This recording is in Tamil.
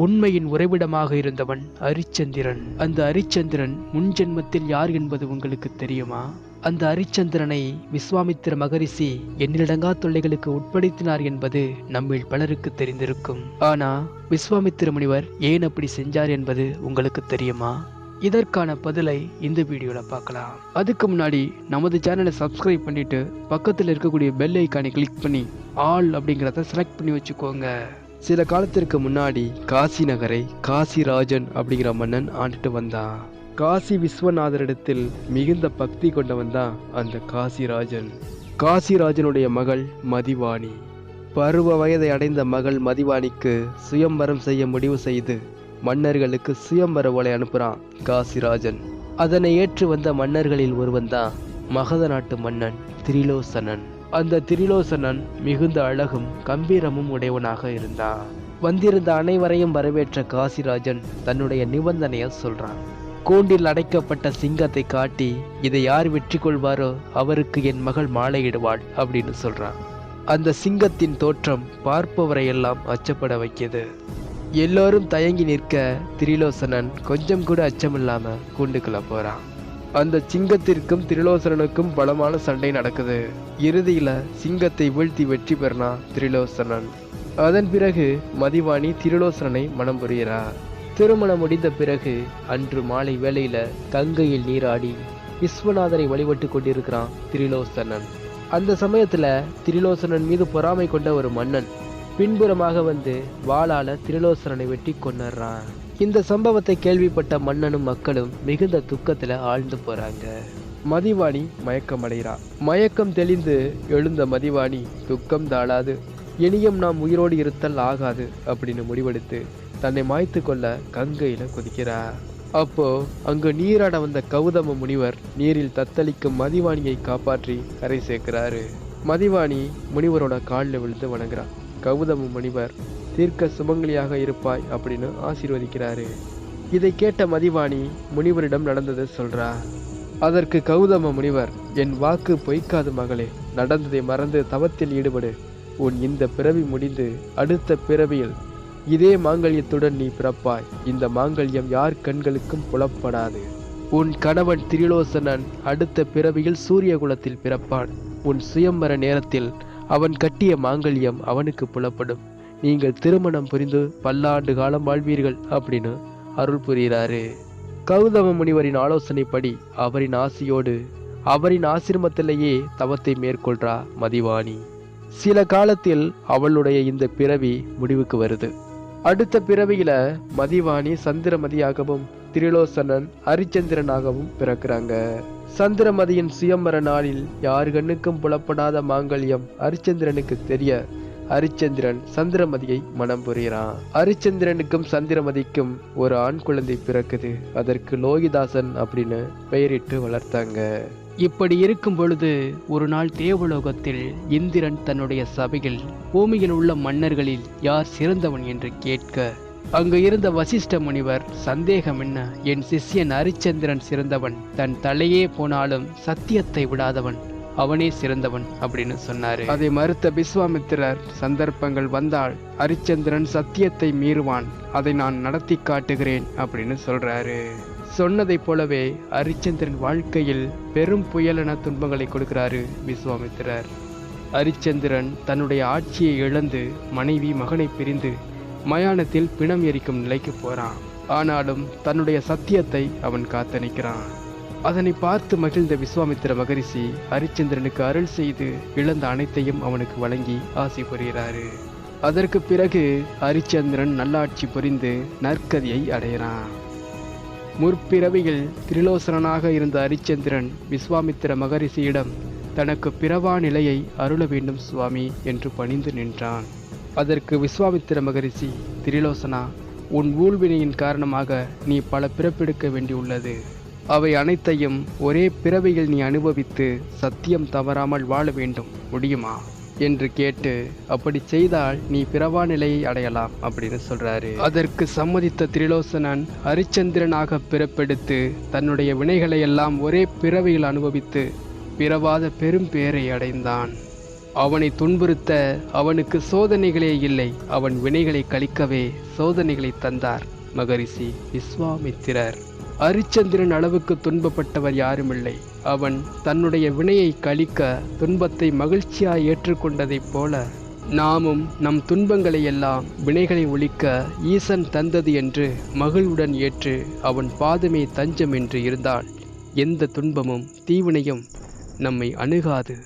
உண்மையின் உறைவிடமாக இருந்தவன் அரிச்சந்திரன். அந்த அரிச்சந்திரன் முன்ஜென்மத்தில் யார் என்பது உங்களுக்கு தெரியுமா? அந்த அரிச்சந்திரனை விஸ்வாமித்திர மகரிஷி எண்ணிலடங்கா தொல்லைகளுக்கு உட்படுத்தினார் என்பது நம்மில் பலருக்கு தெரிந்திருக்கும். ஆனா விஸ்வாமித்திர முனிவர் ஏன் அப்படி செஞ்சார் என்பது உங்களுக்கு தெரியுமா? இதற்கான பதிலை இந்த வீடியோல பார்க்கலாம். அதுக்கு முன்னாடி நமது சேனலை சப்ஸ்கிரைப் பண்ணிட்டு பக்கத்தில் இருக்கக்கூடிய பெல் ஐக்கானை கிளிக் பண்ணி ஆல் அப்படிங்கிறத செலக்ட் பண்ணி வச்சுக்கோங்க. சில காலத்திற்கு முன்னாடி காசி நகரை காசிராஜன் அப்படிங்கிற மன்னன் ஆண்டுட்டு வந்தான். காசி விஸ்வநாதரிடத்தில் மிகுந்த பக்தி கொண்டவன் தான் அந்த காசிராஜன். காசிராஜனுடைய மகள் மதிவாணி. பருவ வயதை அடைந்த மகள் மதிவாணிக்கு சுயம்பரம் செய்ய முடிவு செய்து மன்னர்களுக்கு சுயம்பர ஓலை அனுப்புறான் காசிராஜன். அதனை ஏற்று வந்த மன்னர்களில் ஒருவன் தான் மகத நாட்டு மன்னன் திரிலோசனன். அந்த திரிலோசனன் மிகுந்த அழகும் கம்பீரமும் உடையவனாக இருந்தான். வந்திருந்த அனைவரையும் வரவேற்ற காசிராஜன் தன்னுடைய நிபந்தனையை சொல்றான். கூண்டில் அடைக்கப்பட்ட சிங்கத்தை காட்டி இதை யார் வெற்றி கொள்வாரோ அவருக்கு என் மகள் மாலையிடுவாள் அப்படின்னு சொல்றான். அந்த சிங்கத்தின் தோற்றம் பார்ப்பவரை எல்லாம் அச்சப்பட வைக்கியது. எல்லோரும் தயங்கி நிற்க திரிலோசனன் கொஞ்சம் கூட அச்சமில்லாம கூண்டுக்குள்ள போறான். அந்த சிங்கத்திற்கும் திரிலோசனனுக்கும் பலமான சண்டை நடக்குது. இறுதியில சிங்கத்தை வீழ்த்தி வெற்றி பெறனா திரிலோசனன். அதன் பிறகு மதிவாணி திரிலோசனனை மனம் புரிகிறார். திருமணம் முடிந்த பிறகு அன்று மாலை வேளையில கங்கையில் நீராடி விஸ்வநாதரை வழிபட்டு கொண்டிருக்கிறான் திரிலோசனன். அந்த சமயத்துல திரிலோசனன் மீது பொறாமை கொண்ட ஒரு மன்னன் பின்புறமாக வந்து வாளால திரிலோசனனை வெட்டி கொன்னுறான். இந்த சம்பவத்தை கேள்விப்பட்ட மன்னனும் மக்களும் மிகுந்த துக்கத்துல ஆழ்ந்து போறாங்க. மதிவாணி மயக்கம் அடைகிறா. மயக்கம் தெளிந்து எழுந்த மதிவாணி துக்கம் தாழாது இனியும் நாம் உயிரோடு இருத்தல் ஆகாது அப்படின்னு முடிவெடுத்து தன்னை மாய்த்து கொள்ள கங்கையில குதிக்கிறா. அப்போ அங்கு நீராட வந்த கௌதம முனிவர் நீரில் தத்தளிக்கும் மதிவாணியை காப்பாற்றி கரை சேர்க்கிறாரு. மதிவாணி முனிவரோட காலில் விழுந்து வணங்குறான். கௌதம முனிவர் தீர்க்க சுமங்கலியாக இருப்பாய் அப்படின்னு ஆசீர்வதிக்கிறாரு. இதை கேட்ட மதிவாணி முனிவரிடம் நடந்ததை சொல்றா. அதற்கு கௌதம முனிவர், என் வாக்கு பொய்க்காது மகளே, நடந்ததை மறந்து தவத்தில் ஈடுபடு. உன் இந்த பிறவி முடிந்து அடுத்த பிறவியில் இதே மாங்கல்யத்துடன் நீ பிறப்பாய். இந்த மாங்கல்யம் யார் கண்களுக்கும் புலப்படாது. உன் கணவன் திரிலோசனன் அடுத்த பிறவியில் சூரிய குலத்தில் பிறப்பான். உன் சுயம்பர நேரத்தில் அவன் கட்டிய மாங்கல்யம் அவனுக்கு புலப்படும். நீங்கள் திருமணம் புரிந்து பல்லாண்டு காலம் வாழ்வீர்கள் அப்படின்னு அருள் புரிகிறாரு. கௌதம முனிவரின் ஆலோசனைப்படி அவரின் ஆசியோடு அவரின் ஆசிரமத்திலேயே தவத்தை மேற்கொள்றா மதிவாணி. சில காலத்தில் அவளுடைய இந்த பிறவி முடிவுக்கு வருது. அடுத்த பிறவியில மதிவாணி சந்திரமதியாகவும் திரிலோசனன் அரிச்சந்திரனாகவும் பிறக்கிறாங்க. சந்திரமதியின் சுயம்பர நாளில் யார் கண்ணுக்கும் புலப்படாத மாங்கல்யம் அரிச்சந்திரனுக்கு தெரிய அரிச்சந்திரன் சந்திரமதியை மனம் புரிகிறான். அரிச்சந்திரனுக்கும் சந்திரமதிக்கும் ஒரு ஆண் குழந்தை பிறக்குது. அதற்கு லோகிதாசன் அப்படின்னு பெயரிட்டு வளர்த்தாங்க. இப்படி இருக்கும் பொழுது ஒரு நாள் தேவலோகத்தில் இந்திரன் தன்னுடைய சபையில் பூமியில் உள்ள மன்னர்களில் யார் சிறந்தவன் என்று கேட்க அங்கு இருந்த வசிஷ்ட முனிவர், சந்தேகம் என்ன, என் சிஷ்யன் அரிச்சந்திரன் சிறந்தவன், தன் தலையே போனாலும் சத்தியத்தை விடாதவன், அவனே சிறந்தவன் அப்படின்னு சொன்னாரு. அதை மறுத்த விஸ்வாமித்திரர், சந்தர்ப்பங்கள் வந்தால் அரிச்சந்திரன் சத்தியத்தை மீறுவான், அதை நான் நடத்தி காட்டுகிறேன் அப்படின்னு சொல்றாரு. சொன்னதை போலவே அரிச்சந்திரன் வாழ்க்கையில் பெரும் புயலென துன்பங்களை கொடுக்கிறாரு விஸ்வாமித்திரர். அரிச்சந்திரன் தன்னுடைய ஆட்சியை இழந்து மனைவி மகனை பிரிந்து மயானத்தில் பிணம் எரிக்கும் நிலைக்கு போறான். ஆனாலும் தன்னுடைய சத்தியத்தை அவன் காத்தணிக்கிறான். அதனை பார்த்து மகிழ்ந்த விஸ்வாமித்திர மகரிஷி அரிச்சந்திரனுக்கு அருள் செய்து இழந்த அனைத்தையும் அவனுக்கு வழங்கி ஆசை புரிகிறாரு. அதற்கு பிறகு அரிச்சந்திரன் நல்லாட்சி புரிந்து நற்கதியை அடைகிறான். முற்பிறவியில் திரிலோசனனாக இருந்த அரிச்சந்திரன் விஸ்வாமித்திர மகரிஷியிடம் தனக்கு பிறவா நிலையை அருள வேண்டும் சுவாமி என்று பணிந்து நின்றான். அதற்கு விஸ்வாமித்திர மகரிஷி, திரிலோசனா, உன் ஊழ்வினையின் காரணமாக நீ பல பிறப்பெடுக்க வேண்டியுள்ளது. அவை அனைத்தையும் ஒரே பிறவியில் நீ அனுபவித்து சத்தியம் தவறாமல் வாழ வேண்டும், முடியுமா என்று கேட்டு, அப்படி செய்தால் நீ பிறவா நிலையை அடையலாம் அப்படின்னு சொல்றாரு. அதற்கு சம்மதித்த திரிலோசனன் அரிச்சந்திரனாக பிறப்பெடுத்து தன்னுடைய வினைகளை எல்லாம் ஒரே பிறவியில் அனுபவித்து பிறவாத பெரும் பேரை அடைந்தான். அவனை துன்புறுத்த அவனுக்கு சோதனைகளே இல்லை, அவன் வினைகளை கழிக்கவே சோதனைகளை தந்தார் மகரிஷி விஸ்வாமித்திரர். அரிச்சந்திரன் அளவுக்கு துன்பப்பட்டவர் யாருமில்லை. அவன் தன்னுடைய வினையை கழிக்க துன்பத்தை மகிழ்ச்சியாய் ஏற்றுக்கொண்டதைப் போல நாமும் நம் துன்பங்களை எல்லாம் வினைகளை ஒழிக்க ஈசன் தந்தது என்று மகிழ்வுடன் ஏற்று அவன் பாதமே தஞ்சம் என்று இருந்தால் எந்த துன்பமும் தீவினையும் நம்மை அணுகாது.